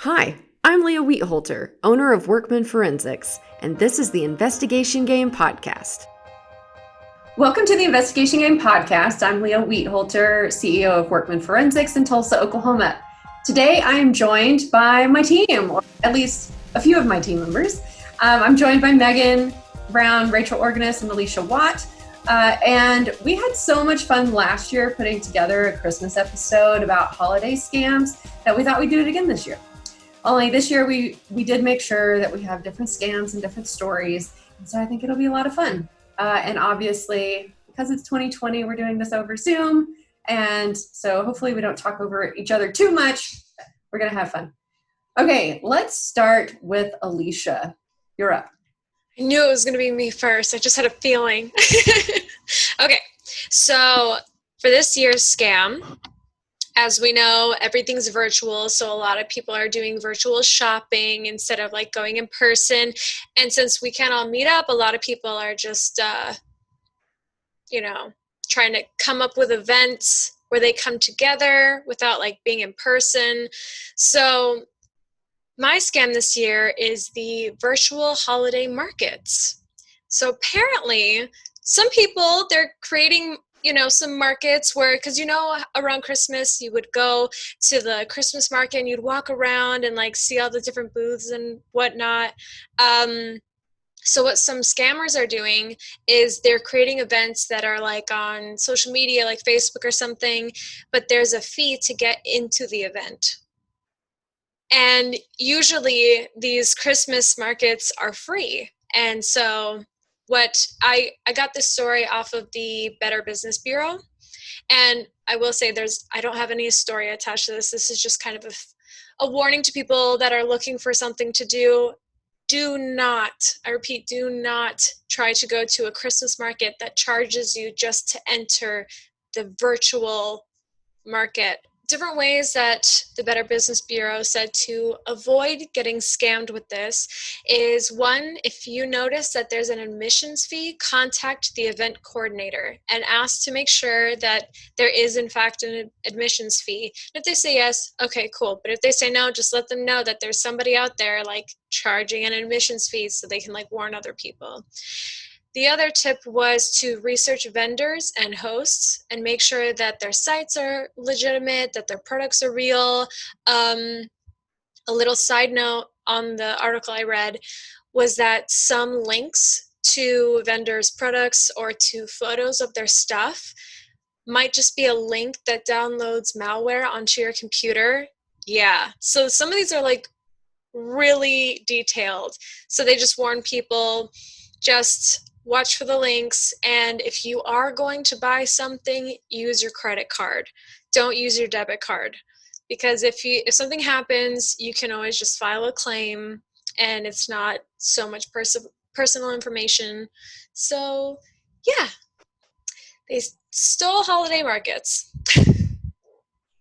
Hi, I'm Leah Wheatholter, owner of Workman Forensics, and this is the Investigation Game Podcast. Welcome to the Investigation Game Podcast. I'm Leah Wheatholter, CEO of Workman Forensics in Tulsa, Oklahoma. Today I am joined by my team, or at least a few of my team members. I'm joined by Megan Brown, Rachel Organist, and Alycia Watt. And we had so much fun last year putting together a Christmas episode about holiday scams that we thought we'd do it again this year. Only this year we did make sure that we have different scams and different stories. And so I think it'll be a lot of fun. And obviously, because it's 2020, we're doing this over Zoom. And so hopefully we don't talk over each other too much. We're going to have fun. Okay, let's start with Alycia. You're up. I knew it was going to be me first. I just had a feeling. Okay, so for this year's scam, as we know, everything's virtual, so a lot of people are doing virtual shopping instead of like going in person. And since we can't all meet up, a lot of people are just, trying to come up with events where they come together without like being in person. So my scam this year is the virtual holiday markets. So apparently, some people, they're creating some markets where, because around Christmas you would go to the Christmas market and you'd walk around and like see all the different booths and whatnot. So what some scammers are doing is they're creating events that are like on social media, like Facebook or something, but there's a fee to get into the event. And usually these Christmas markets are free. And so what I got this story off of the Better Business Bureau. And I will say I don't have any story attached to this. This is just kind of a warning to people that are looking for something to do. Do not, I repeat, do not try to go to a Christmas market that charges you just to enter the virtual market. Different ways that the Better Business Bureau said to avoid getting scammed with this is, one, if you notice that there's an admissions fee, contact the event coordinator and ask to make sure that there is in fact an admissions fee. And if they say yes, okay, cool. But if they say no, just let them know that there's somebody out there like charging an admissions fee so they can like warn other people. The other tip was to research vendors and hosts and make sure that their sites are legitimate, that their products are real. A little side note on the article I read was that some links to vendors' products or to photos of their stuff might just be a link that downloads malware onto your computer. Yeah, so some of these are like really detailed. So they just warn people, just watch for the links, and if you are going to buy something, use your credit card. Don't use your debit card, because if something happens, you can always just file a claim, and it's not so much personal information. So, yeah, they stole holiday markets.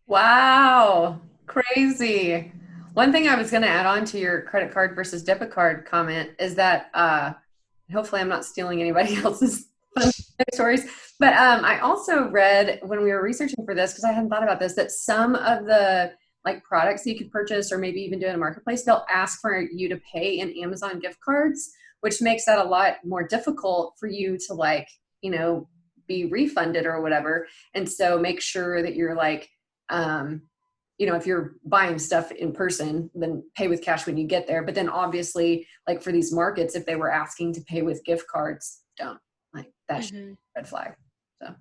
Wow, crazy. One thing I was going to add on to your credit card versus debit card comment is that hopefully I'm not stealing anybody else's fun stories. But I also read when we were researching for this, because I hadn't thought about this, that some of the like products that you could purchase or maybe even do in a marketplace, they'll ask for you to pay in Amazon gift cards, which makes that a lot more difficult for you to be refunded or whatever. And so make sure that you're like, if you're buying stuff in person, then pay with cash when you get there. But then obviously, like for these markets, if they were asking to pay with gift cards, don't. Like that's red flag. So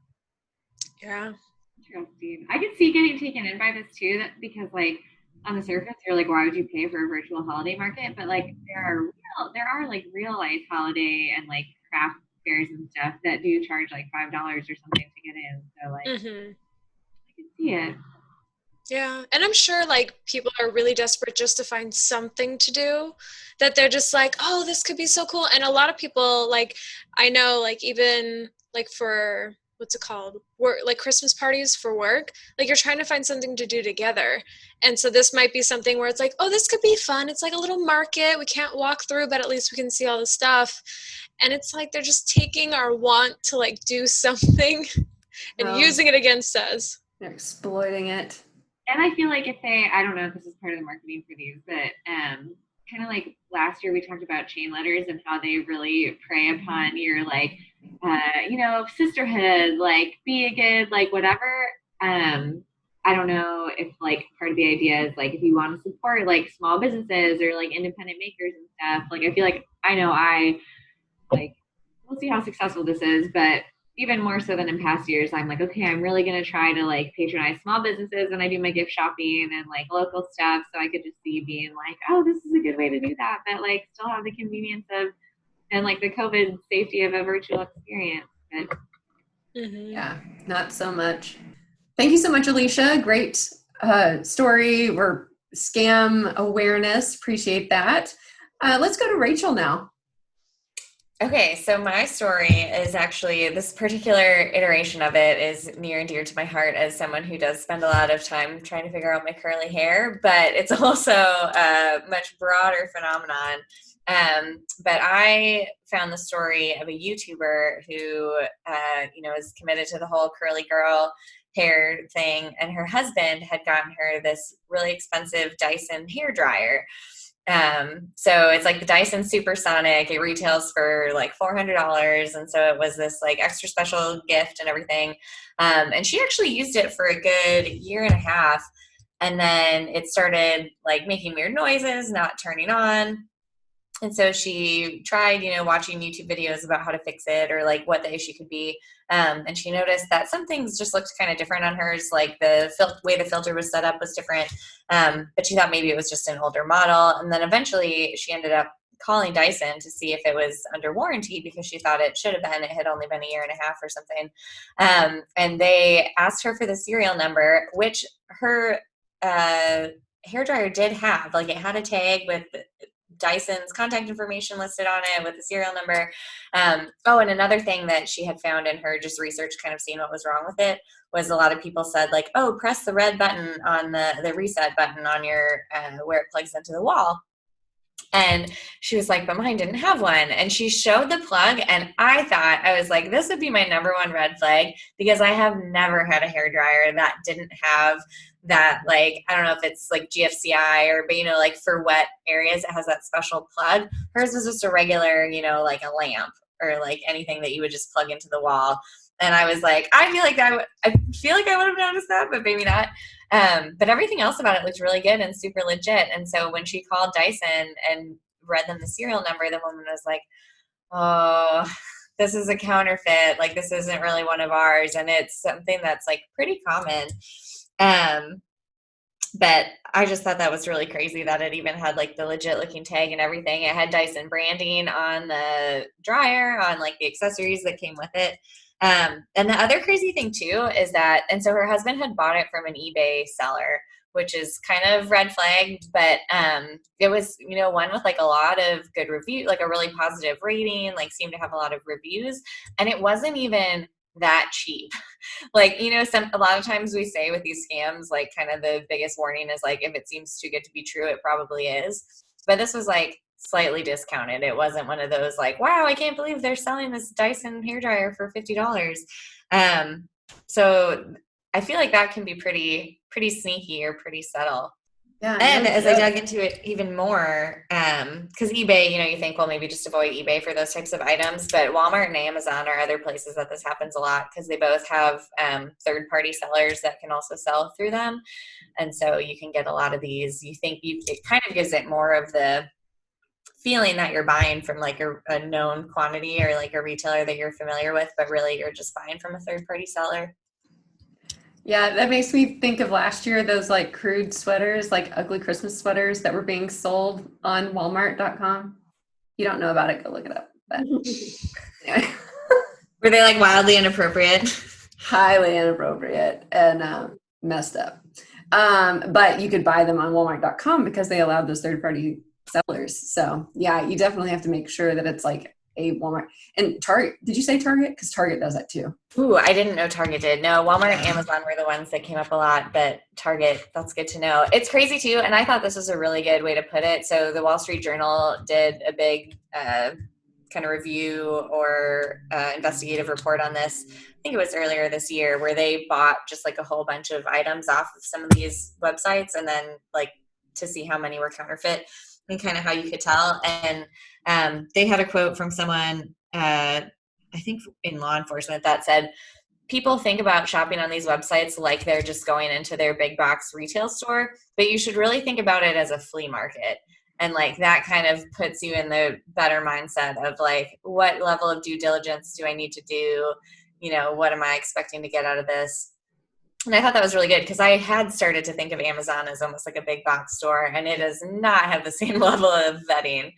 yeah. Interesting. I could see getting taken in by this too, because like on the surface, you're like, why would you pay for a virtual holiday market? But like there are like real life holiday and like craft fairs and stuff that do charge like $5 or something to get in. So like I can see it. Yeah, and I'm sure like people are really desperate just to find something to do, that they're just like, oh, this could be so cool. And a lot of people, like, I know, like even like for what's it called, work, like Christmas parties for work, like you're trying to find something to do together. And so this might be something where it's like, oh, this could be fun. It's like a little market we can't walk through, but at least we can see all the stuff. And it's like they're just taking our want to like do something and using it against us. They're exploiting it. And I feel like if they, I don't know if this is part of the marketing for these, but kind of like last year we talked about chain letters and how they really prey upon your like, sisterhood, like be a good, like whatever. I don't know if like part of the idea is like if you want to support like small businesses or like independent makers and stuff, like I feel like I know I like we'll see how successful this is, but even more so than in past years, I'm like, okay, I'm really gonna try to like patronize small businesses when I do my gift shopping and like local stuff. So I could just see being like, oh, this is a good way to do that, but like still have the convenience of and like the COVID safety of a virtual experience. But Yeah, not so much. Thank you so much, Alycia. Great story or scam awareness. Appreciate that. Let's go to Rachel now. Okay, so my story is actually, this particular iteration of it is near and dear to my heart as someone who does spend a lot of time trying to figure out my curly hair, but it's also a much broader phenomenon. But I found the story of a YouTuber who, is committed to the whole curly girl hair thing, and her husband had gotten her this really expensive Dyson hair dryer. So it's like the Dyson Supersonic. It retails for like $400. And so it was this like extra special gift and everything. And she actually used it for a good year and a half. And then it started like making weird noises, not turning on. And so she tried, watching YouTube videos about how to fix it or like what the issue could be. And she noticed that some things just looked kind of different on hers, like the way the filter was set up was different. But she thought maybe it was just an older model. And then eventually she ended up calling Dyson to see if it was under warranty because she thought it should have been. It had only been a year and a half or something. And they asked her for the serial number, which her hairdryer did have. Like it had a tag with Dyson's contact information listed on it with the serial number. And another thing that she had found in her just research, kind of seeing what was wrong with it, was a lot of people said like, oh, press the red button on the reset button on your where it plugs into the wall. And she was like, but mine didn't have one. And she showed the plug, and I was like, this would be my number one red flag, because I have never had a hairdryer that didn't have that, like, I don't know if it's like GFCI or, but like for wet areas, it has that special plug. Hers was just a regular, like a lamp or like anything that you would just plug into the wall. And I was like, I feel like I would have noticed that, but maybe not. But everything else about it looked really good and super legit. And so when she called Dyson and read them the serial number, the woman was like, oh, this is a counterfeit. Like, this isn't really one of ours. And it's something that's like pretty common. But I just thought that was really crazy that it even had like the legit looking tag and everything. It had Dyson branding on the dryer, on like the accessories that came with it. And the other crazy thing too is that, and so her husband had bought it from an eBay seller, which is kind of red flagged, but it was, one with like a lot of good review, like a really positive rating, like seemed to have a lot of reviews, and it wasn't even that cheap. Like, a lot of times we say with these scams, like kind of the biggest warning is like, if it seems too good to be true, it probably is. But this was like slightly discounted. It wasn't one of those like, wow, I can't believe they're selling this Dyson hairdryer for $50. So I feel like that can be pretty sneaky or pretty subtle. Yeah, and as I dug into it even more, because eBay, you think, well, maybe just avoid eBay for those types of items, but Walmart and Amazon are other places that this happens a lot, because they both have third-party sellers that can also sell through them. And so you can get a lot of these. It kind of gives it more of the feeling that you're buying from like a known quantity or like a retailer that you're familiar with, but really you're just buying from a third-party seller. Yeah, that makes me think of last year, those like crude sweaters, like ugly Christmas sweaters that were being sold on Walmart.com. You don't know about it, go look it up. But anyway. Were they like wildly inappropriate? Highly inappropriate and messed up. But you could buy them on Walmart.com because they allowed those third-party sellers. So yeah, you definitely have to make sure that it's like a Walmart and Target. Did you say Target? Because Target does that too. Ooh, I didn't know Target did. No, Walmart and Amazon were the ones that came up a lot, but Target, that's good to know. It's crazy too, and I thought this was a really good way to put it. So the Wall Street Journal did a big kind of review or investigative report on this. I think it was earlier this year, where they bought just like a whole bunch of items off of some of these websites, and then like to see how many were counterfeit and kind of how you could tell. And they had a quote from someone, I think in law enforcement, that said, people think about shopping on these websites like they're just going into their big box retail store, but you should really think about it as a flea market. And like that kind of puts you in the better mindset of like, what level of due diligence do I need to do? You know, what am I expecting to get out of this? And I thought that was really good, because I had started to think of Amazon as almost like a big box store, and it does not have the same level of vetting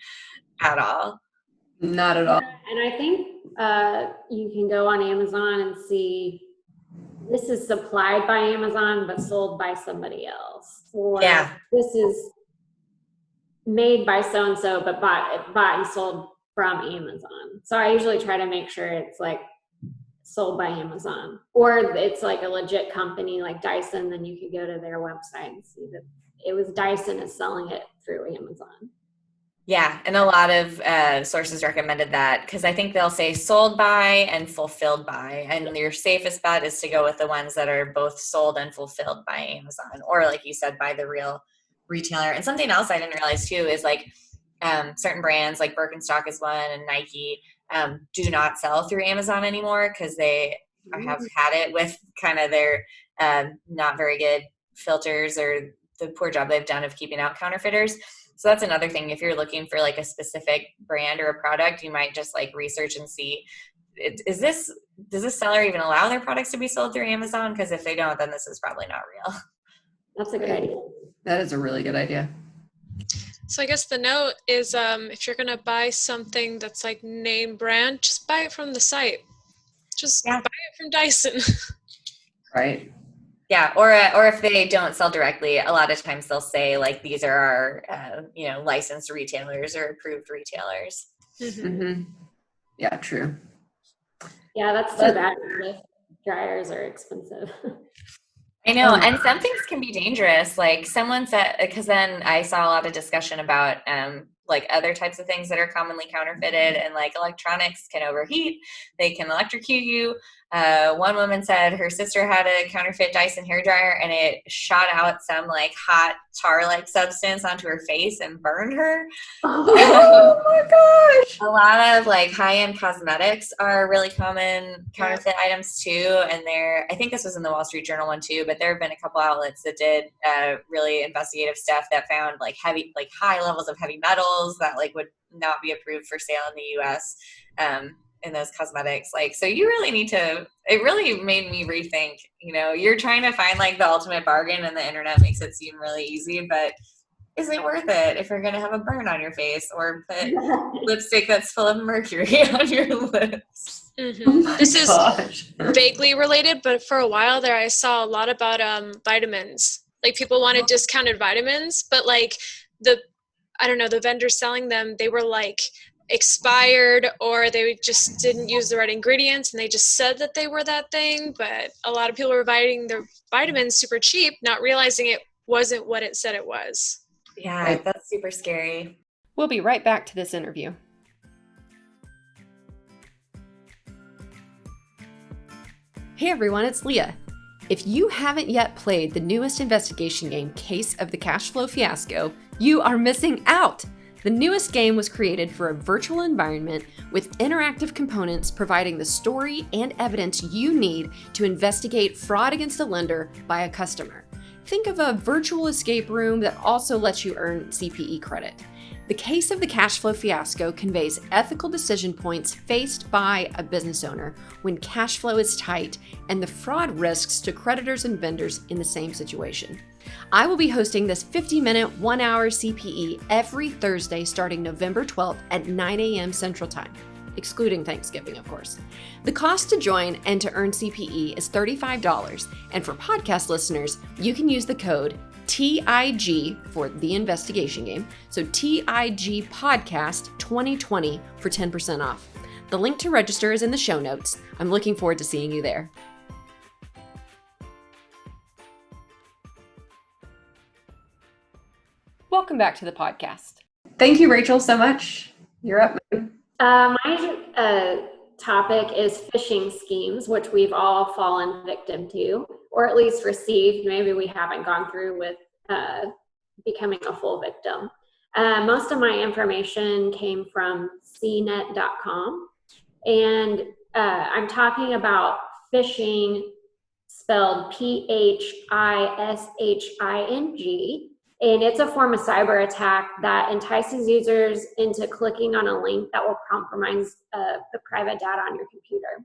at all. Not at all. And I think you can go on Amazon and see this is supplied by Amazon but sold by somebody else, or this is made by so-and-so but bought and sold from Amazon. So I usually try to make sure it's like sold by Amazon, or it's like a legit company like Dyson. Then you could go to their website and see that it was Dyson is selling it through Amazon. Yeah, and a lot of sources recommended that, because I think they'll say sold by and fulfilled by, and your safest bet is to go with the ones that are both sold and fulfilled by Amazon, or like you said, by the real retailer. And something else I didn't realize too is like certain brands like Birkenstock is one, and Nike do not sell through Amazon anymore, because they have had it with kind of their not very good filters or the poor job they've done of keeping out counterfeiters. So that's another thing. If you're looking for like a specific brand or a product, you might just like research and see, does this seller even allow their products to be sold through Amazon? Because if they don't, then this is probably not real. That's a good idea. That is a really good idea. So I guess the note is, if you're going to buy something that's like name brand, just buy it from the site. Just buy it from Dyson. Right. Yeah, or if they don't sell directly, a lot of times they'll say like, these are our licensed retailers or approved retailers. Mm-hmm. Yeah, true. Yeah, that's too bad. Dryers are expensive. I know, and some things can be dangerous. Like someone said, because then I saw a lot of discussion about like other types of things that are commonly counterfeited, and like electronics can overheat, they can electrocute you. One woman said her sister had a counterfeit Dyson hairdryer, and it shot out some like hot tar-like substance onto her face and burned her. Oh my gosh! A lot of like high-end cosmetics are really common counterfeit items too. And I think this was in the Wall Street Journal one too, but there have been a couple outlets that did really investigative stuff that found like high levels of heavy metals that like would not be approved for sale in the US. In those cosmetics. Like, so you really need to, it really made me rethink, you're trying to find like the ultimate bargain, and the internet makes it seem really easy, but is it worth it if you're going to have a burn on your face or put lipstick that's full of mercury on your lips? Mm-hmm. This is vaguely related, but for a while there, I saw a lot about vitamins. Like people wanted discounted vitamins, but like the vendors selling them, they were like expired, or they just didn't use the right ingredients, and they just said that they were that thing. But a lot of people were buying their vitamins super cheap, not realizing it wasn't what it said it was. Yeah, that's super scary. We'll be right back to this interview. Hey everyone, it's Leah. If you haven't yet played the newest investigation game, Case of the Cash Flow Fiasco, you are missing out. The newest game was created for a virtual environment with interactive components providing the story and evidence you need to investigate fraud against a lender by a customer. Think of a virtual escape room that also lets you earn CPE credit. The Case of the Cash Flow Fiasco conveys ethical decision points faced by a business owner when cash flow is tight, and the fraud risks to creditors and vendors in the same situation. I will be hosting this 50-minute, 1-hour CPE every Thursday starting November 12th at 9 a.m. Central Time, excluding Thanksgiving, of course. The cost to join and to earn CPE is $35, and for podcast listeners, you can use the code TIG for the investigation game, so TIG Podcast 2020 for 10% off. The link to register is in the show notes. I'm looking forward to seeing you there. Welcome back to the podcast. Thank you, Rachel, so much. You're up. My topic is phishing schemes, which we've all fallen victim to, or at least received. Maybe we haven't gone through with becoming a full victim. Most of my information came from cnet.com, and I'm talking about phishing, spelled Phishing, and it's a form of cyber attack that entices users into clicking on a link that will compromise the private data on your computer.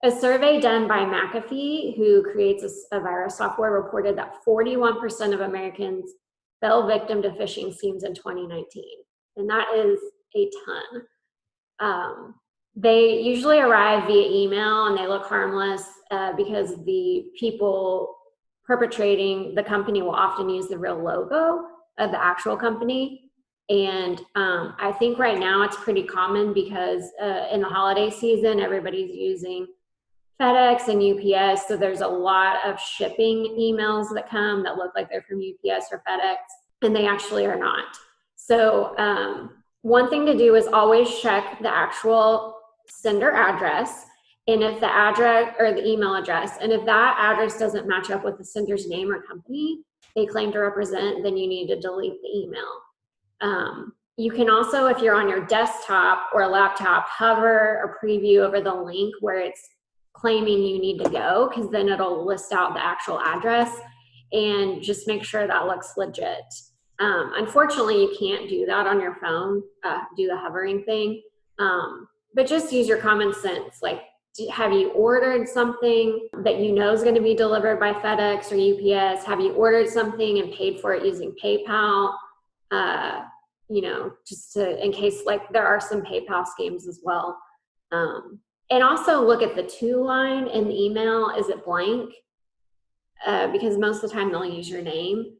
A survey done by McAfee, who creates a virus software, reported that 41% of Americans fell victim to phishing schemes in 2019, and that is a ton. They usually arrive via email, and they look harmless because the people perpetrating the company will often use the real logo of the actual company. And I think right now it's pretty common because in the holiday season, everybody's using FedEx and UPS. So there's a lot of shipping emails that come that look like they're from UPS or FedEx, and they actually are not. So one thing to do is always check the actual sender address, and if the address or the email address, and if that address doesn't match up with the sender's name or company they claim to represent, then you need to delete the email. You can also, if you're on your desktop or laptop, hover or preview over the link where it's claiming you need to go, because then it'll list out the actual address, and just make sure that looks legit. Unfortunately, you can't do that on your phone, do the hovering thing, but just use your common sense. Like, have you ordered something that you know is going to be delivered by FedEx or UPS? Have you ordered something and paid for it using PayPal? Just in case, like, there are some PayPal schemes as well. And also look at the to line in the email. Is it blank? Because most of the time they'll use your name.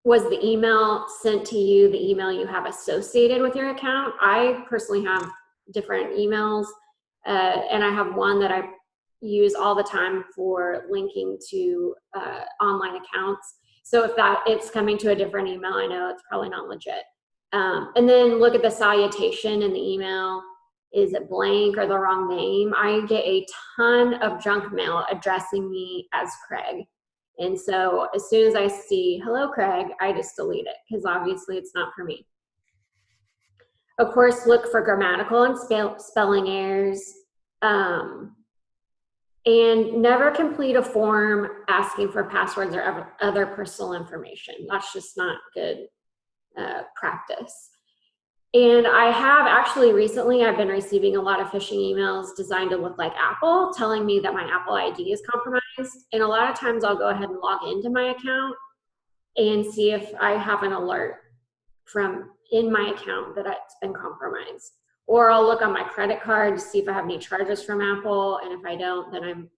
Was the email sent to you the email you have associated with your account? I personally have different emails, and I have one that I use all the time for linking to online accounts. So if it's coming to a different email, I know it's probably not legit. And then look at the salutation in the email. Is it blank or the wrong name? I get a ton of junk mail addressing me as Craig. And so as soon as I see, hello, Craig, I just delete it, because obviously it's not for me. Of course, look for grammatical and spelling errors. And never complete a form asking for passwords or other personal information. That's just not good practice. And I have actually recently, I've been receiving a lot of phishing emails designed to look like Apple, telling me that my Apple ID is compromised. And a lot of times I'll go ahead and log into my account and see if I have an alert from in my account that it's been compromised. Or I'll look on my credit card to see if I have any charges from Apple. And if I don't, then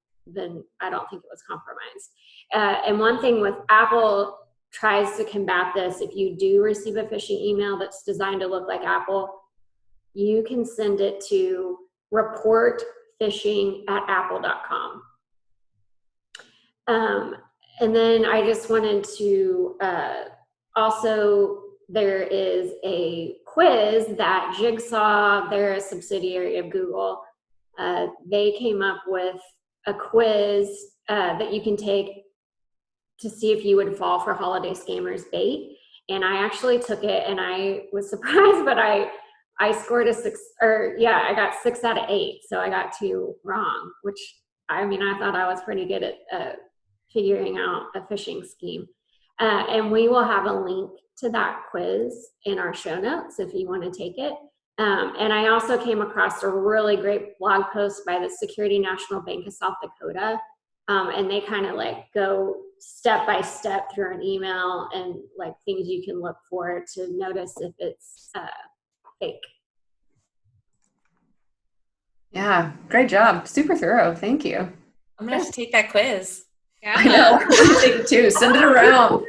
I don't think it was compromised. And one thing with Apple tries to combat this, if you do receive a phishing email that's designed to look like Apple, you can send it to reportphishing@apple.com. And then I just wanted to also, there is a quiz that Jigsaw, they're a subsidiary of Google, they came up with a quiz that you can take to see if you would fall for holiday scammers bait. And I actually took it, and I was surprised, but I scored I got 6 out of 8. So I got 2 wrong, which I thought I was pretty good at figuring out a phishing scheme. And we will have a link to that quiz in our show notes if you want to take it. And I also came across a really great blog post by the Security National Bank of South Dakota. And they kind of like go step by step through an email and like things you can look for to notice if it's fake. Yeah, great job. Super thorough. Thank you. I'm gonna have to take that quiz. Yeah. I know. Take it too. Send it around.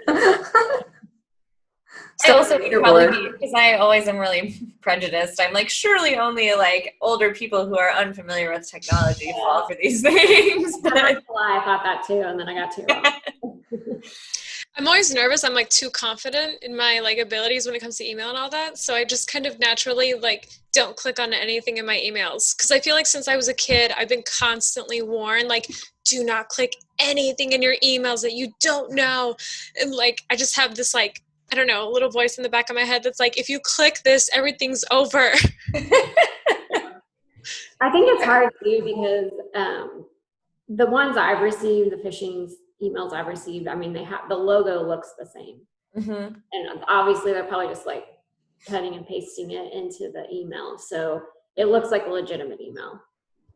I also would probably be, because I always am really prejudiced. I'm like, surely only like older people who are unfamiliar with technology fall for these things. I thought that too, and then I got 2 wrong. I'm always nervous. I'm like too confident in my like abilities when it comes to email and all that. So I just kind of naturally like don't click on anything in my emails. Cause I feel like since I was a kid, I've been constantly warned, like, do not click anything in your emails that you don't know. And like, I just have this like, I don't know, a little voice in the back of my head that's like, if you click this, everything's over. I think it's hard too because the ones I've received, the phishing emails I've received, I mean, they have the logo looks the same, and obviously they're probably just like cutting and pasting it into the email, so it looks like a legitimate email.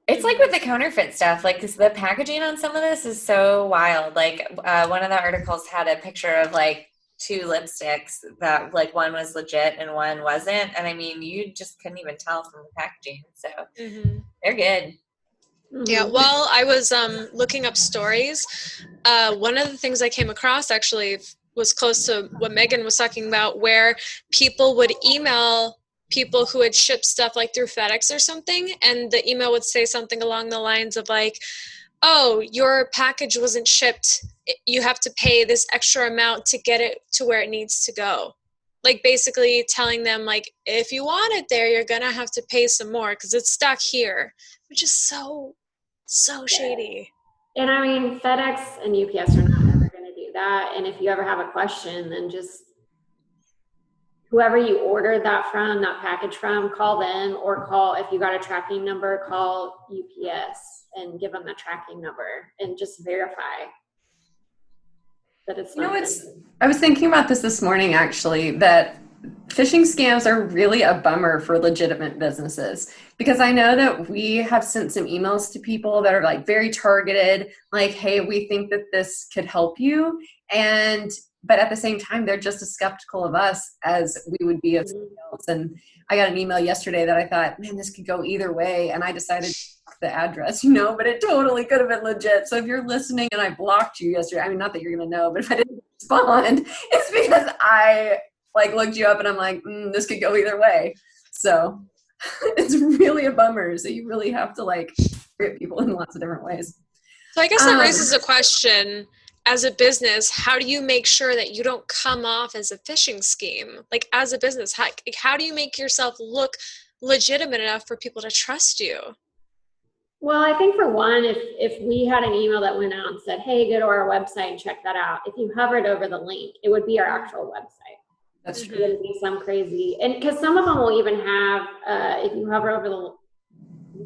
It's like with the counterfeit stuff, like the packaging on some of this is so wild. Like one of the articles had a picture of like 2 lipsticks that like one was legit and one wasn't, and I mean you just couldn't even tell from the packaging, so they're good. Yeah, while I was looking up stories, one of the things I came across actually was close to what Megan was talking about, where people would email people who had shipped stuff like through FedEx or something, and the email would say something along the lines of like, oh, your package wasn't shipped. You have to pay this extra amount to get it to where it needs to go. Like basically telling them like, if you want it there, you're going to have to pay some more because it's stuck here, which is so shady. And I mean, FedEx and UPS are not ever going to do that. And if you ever have a question, then just whoever you ordered that from, that package from, call them, or call, if you got a tracking number, call UPS and give them the tracking number and just verify that it's not. I was thinking about this morning actually, that phishing scams are really a bummer for legitimate businesses, because I know that we have sent some emails to people that are like very targeted, like, hey, we think that this could help you. But at the same time, they're just as skeptical of us as we would be of somebody else. And I got an email yesterday that I thought, man, this could go either way. And I decided to block the address, but it totally could have been legit. So if you're listening and I blocked you yesterday, I mean, not that you're going to know, but if I didn't respond, it's because I like looked you up and I'm like, this could go either way. So it's really a bummer. So you really have to like treat people in lots of different ways. So I guess that raises a question. As a business, how do you make sure that you don't come off as a phishing scheme? Like as a business, how do you make yourself look legitimate enough for people to trust you? Well, I think for one, if we had an email that went out and said, hey, go to our website and check that out, if you hovered over the link, it would be our actual website. That's true. It would be some crazy, and because some of them will even have, if you hover over the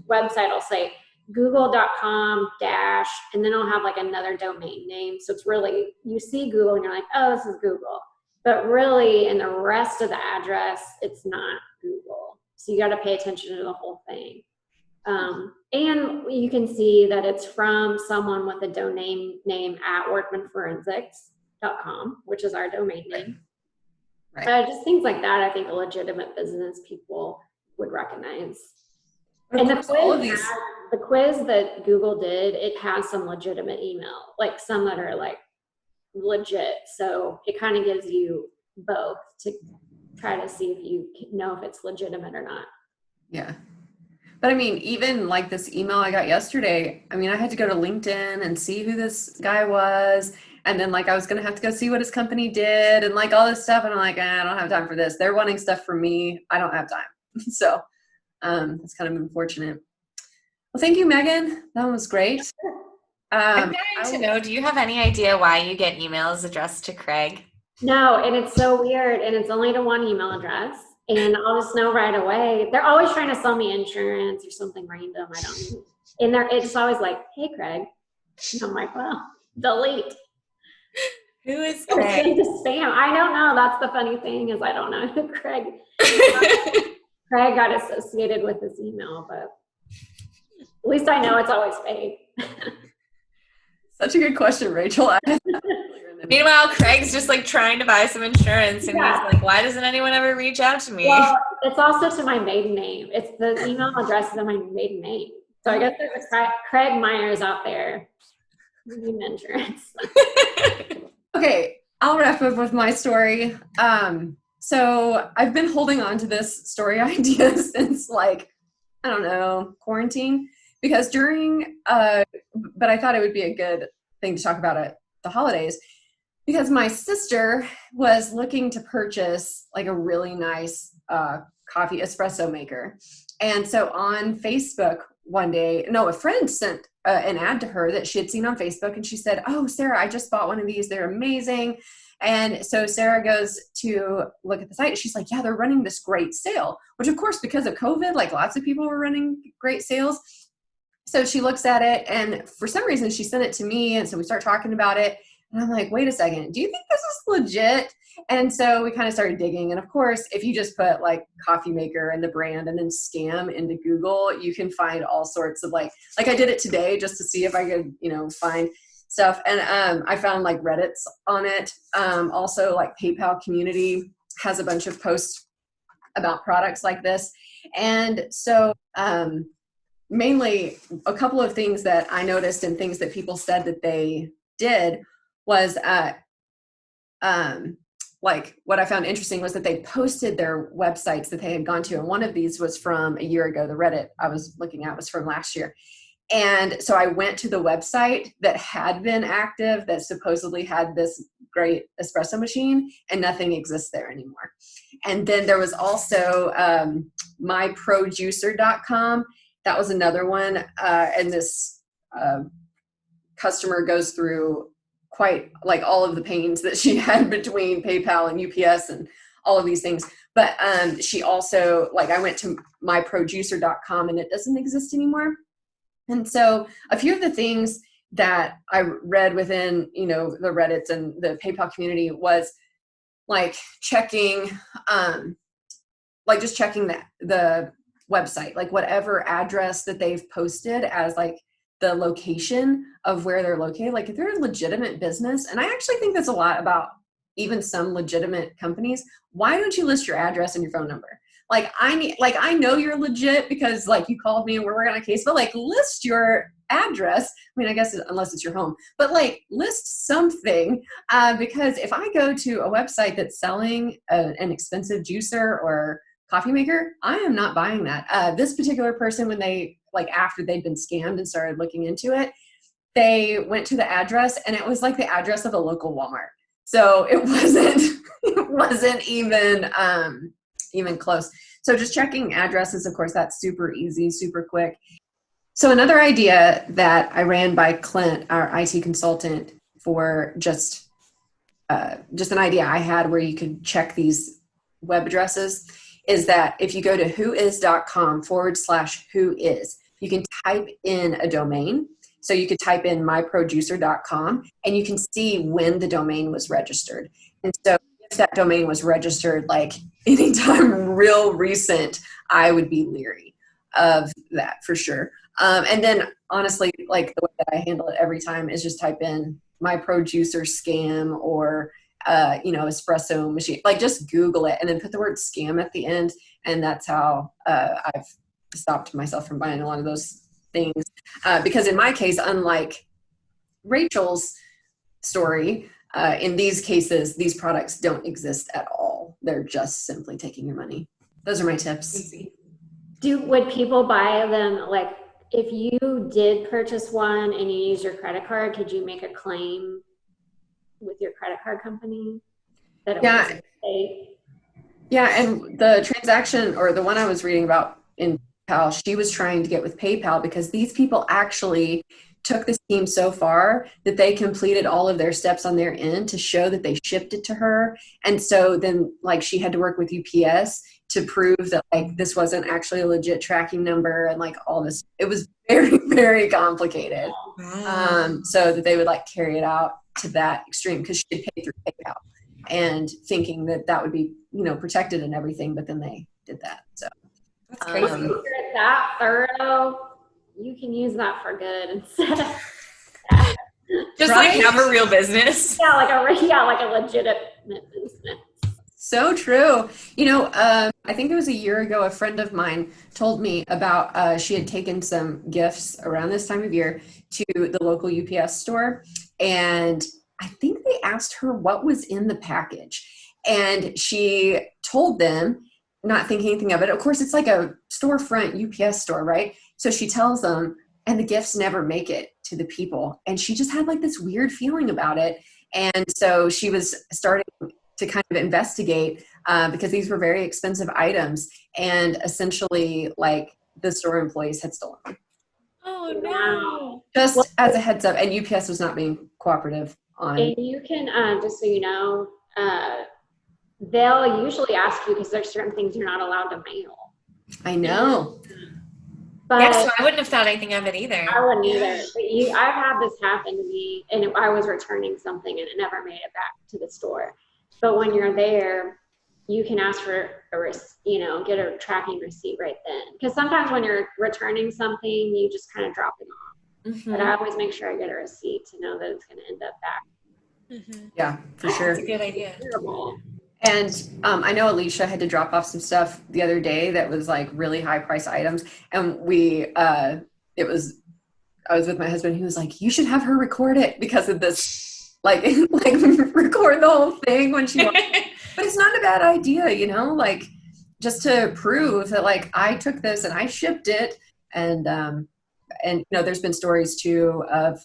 website, it'll say google.com dash, and then it'll have like another domain name. So it's really, you see Google and you're like, oh, this is Google. But really in the rest of the address, it's not Google. So you got to pay attention to the whole thing. And you can see that it's from someone with a domain name at workmanforensics.com, which is our domain name. Right. Just things like that, I think a legitimate business people would recognize. And the quiz that Google did, it has some legitimate email, like some that are like legit. So it kind of gives you both to try to see if you know if it's legitimate or not. Yeah. But I mean, even like this email I got yesterday, I mean, I had to go to LinkedIn and see who this guy was. And then like I was going to have to go see what his company did and like all this stuff. And I'm like, I don't have time for this. They're wanting stuff from me. I don't have time. So that's kind of unfortunate. Well, thank you, Megan. That was great. I'm dying to know, do you have any idea why you get emails addressed to Craig? No, and it's so weird. And it's only to one email address. And I'll just know right away. They're always trying to sell me insurance or something random. I don't know. And it's always like, hey, Craig. And I'm like, well, delete. Who is Craig? It's spam. I don't know. That's the funny thing is I don't know who Craig. Craig got associated with this email, but at least I know it's always fake. Such a good question, Rachel. Meanwhile, Craig's just like trying to buy some insurance, and he's like, why doesn't anyone ever reach out to me? Well, it's also to my maiden name. It's the email address is in my maiden name. So I guess there's a Craig Myers out there needing insurance. Okay, I'll wrap up with my story. So I've been holding on to this story idea since like, I don't know, quarantine, because but I thought it would be a good thing to talk about at the holidays. because my sister was looking to purchase like a really nice coffee espresso maker. And so on Facebook one day, a friend sent an ad to her that she had seen on Facebook, and she said, "Oh, Sarah, I just bought one of these. They're amazing." And so Sarah goes to look at the site, and she's like, "Yeah, they're running this great sale," which of course, because of COVID, like lots of people were running great sales. So she looks at it, and for some reason she sent it to me. And so we start talking about it, and I'm like, "Wait a second, do you think this is legit?" And so we kind of started digging. And of course, if you just put like coffee maker and the brand and then scam into Google, you can find all sorts of like I did it today just to see if I could, find stuff. And I found like Reddit's on it. Also like PayPal community has a bunch of posts about products like this. And so mainly a couple of things that I noticed and things that people said that they did was like what I found interesting was that they posted their websites that they had gone to. And one of these was from a year ago. The Reddit I was looking at was from last year. And so I went to the website that had been active, that supposedly had this great espresso machine, and nothing exists there anymore. And then there was also myprojuicer.com. That was another one. And this customer goes through quite like all of the pains that she had between PayPal and UPS and all of these things. But she also, like, I went to myprojuicer.com and it doesn't exist anymore. And so a few of the things that I read within, the Reddits and the PayPal community was like checking, just checking the website, like whatever address that they've posted as like the location of where they're located. Like if they're a legitimate business, and I actually think that's a lot about even some legitimate companies, why don't you list your address and your phone number? Like I know you're legit because like you called me and we're working on a case, but like list your address. I mean, I guess unless it's your home, but like list something because if I go to a website that's selling an expensive juicer or coffee maker, I am not buying that. This particular person, when they after they'd been scammed and started looking into it, they went to the address and it was like the address of a local Walmart. So it wasn't even close. So just checking addresses, of course, that's super easy, super quick. So another idea that I ran by Clint, our IT consultant, for just an idea I had where you could check these web addresses is that if you go to whois.com/whois, you can type in a domain. So you could type in myprojuicer.com and you can see when the domain was registered. And so if that domain was registered like anytime real recent, I would be leery of that for sure. And then honestly, like the way that I handle it every time is just type in myprojuicer scam or espresso machine, like just Google it and then put the word scam at the end. And that's how I've stopped myself from buying a lot of those things. Because in my case, unlike Rachel's story, in these cases, these products don't exist at all. They're just simply taking your money. Those are my tips. Would people buy them, like if you did purchase one and you use your credit card, could you make a claim with your credit card company that it wasn't fake? Yeah, and the transaction or the one I was reading about in PayPal, she was trying to get with PayPal because these people actually took the scheme so far that they completed all of their steps on their end to show that they shipped it to her. And so then like she had to work with UPS to prove that like this wasn't actually a legit tracking number and like all this. It was very, very complicated. Wow. So that they would like carry it out to that extreme because she had paid through PayPal and thinking that that would be, protected and everything, but then they did that. So that's crazy. If you're that thorough, you can use that for good instead of just right? Like have a real business. Yeah, like a legitimate business. So true. I think it was a year ago, a friend of mine told me about, she had taken some gifts around this time of year to the local UPS store. And I think they asked her what was in the package. And she told them, not thinking anything of it. Of course, it's like a storefront UPS store, right? So she tells them, and the gifts never make it to the people. And she just had like this weird feeling about it. And so she was starting to kind of investigate because these were very expensive items, and essentially like the store employees had stolen them. Oh no. Just as a heads up, and UPS was not being cooperative on. And you can, just so you know, they'll usually ask you because there's certain things you're not allowed to mail. I know. But yeah, so I wouldn't have thought anything of it either. I wouldn't either. But I've had this happen to me, and I was returning something and it never made it back to the store. But when you're there, you can ask for get a tracking receipt right then. Because sometimes when you're returning something, you just kind of drop it off. But I always make sure I get a receipt to know that it's going to end up back. Yeah, for sure. That's a good idea. Terrible. And I know Alycia had to drop off some stuff the other day that was like really high price items. And I was with my husband. He was like, you should have her record it because of this, like record the whole thing when she wants. But it's not a bad idea, like just to prove that like I took this and I shipped it. And there's been stories too of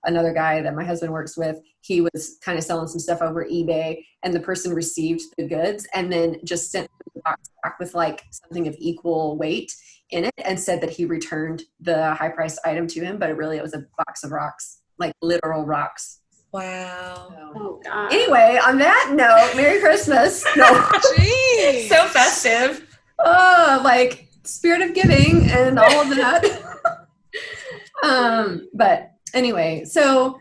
another guy that my husband works with. He was kind of selling some stuff over eBay, and the person received the goods and then just sent the box back with like something of equal weight in it and said that he returned the high priced item to him, but it was a box of rocks, like literal rocks. Wow. Oh, God. Anyway, on that note, Merry Christmas. No. Jeez. So festive. Oh, like spirit of giving and all of that. But anyway, so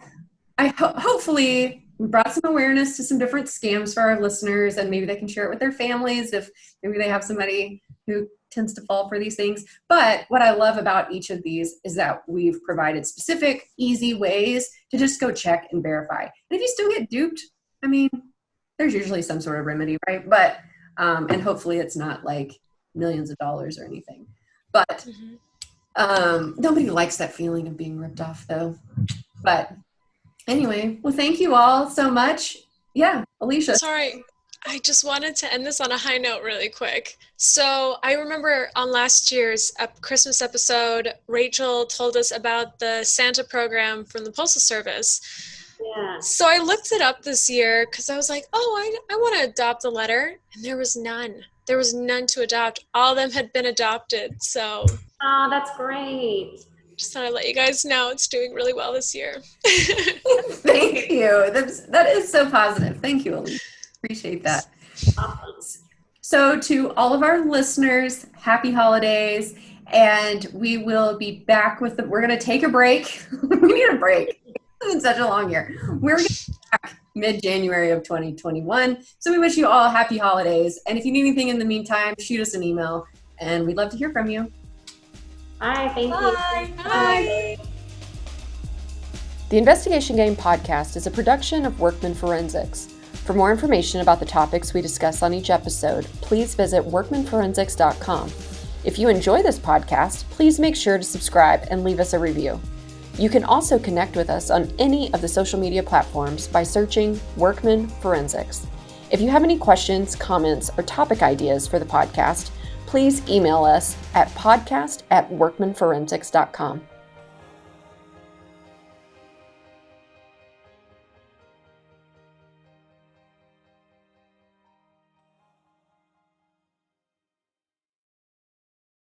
I hopefully brought some awareness to some different scams for our listeners, and maybe they can share it with their families if maybe they have somebody who tends to fall for these things. But what I love about each of these is that we've provided specific, easy ways to just go check and verify. And if you still get duped, I mean, there's usually some sort of remedy, right? But, and hopefully it's not like millions of dollars or anything. But nobody likes that feeling of being ripped off though. But anyway, well, thank you all so much. Yeah, Alycia. Sorry, I just wanted to end this on a high note really quick. So I remember on last year's Christmas episode, Rachel told us about the Santa program from the Postal Service. Yeah. So I looked it up this year because I was like, oh, I want to adopt a letter. And there was none. There was none to adopt. All of them had been adopted. So Oh, that's great. just thought I'd let you guys know it's doing really well this year. Thank you. That is so positive. Thank you, Alycia. Appreciate that. Awesome. So to all of our listeners, happy holidays. And we will be back we're going to take a break. We need a break. It's been such a long year. We're going to be back mid-January of 2021. So we wish you all happy holidays. And if you need anything in the meantime, shoot us an email and we'd love to hear from you. Bye. Thank Bye. you. Bye. The Investigation Game podcast is a production of Workman Forensics. For more information about the topics we discuss on each episode, please visit workmanforensics.com. If you enjoy this podcast, please make sure to subscribe and leave us a review. You can also connect with us on any of the social media platforms by searching Workman Forensics. If you have any questions, comments, or topic ideas for the podcast, please email us at podcast@workmanforensics.com.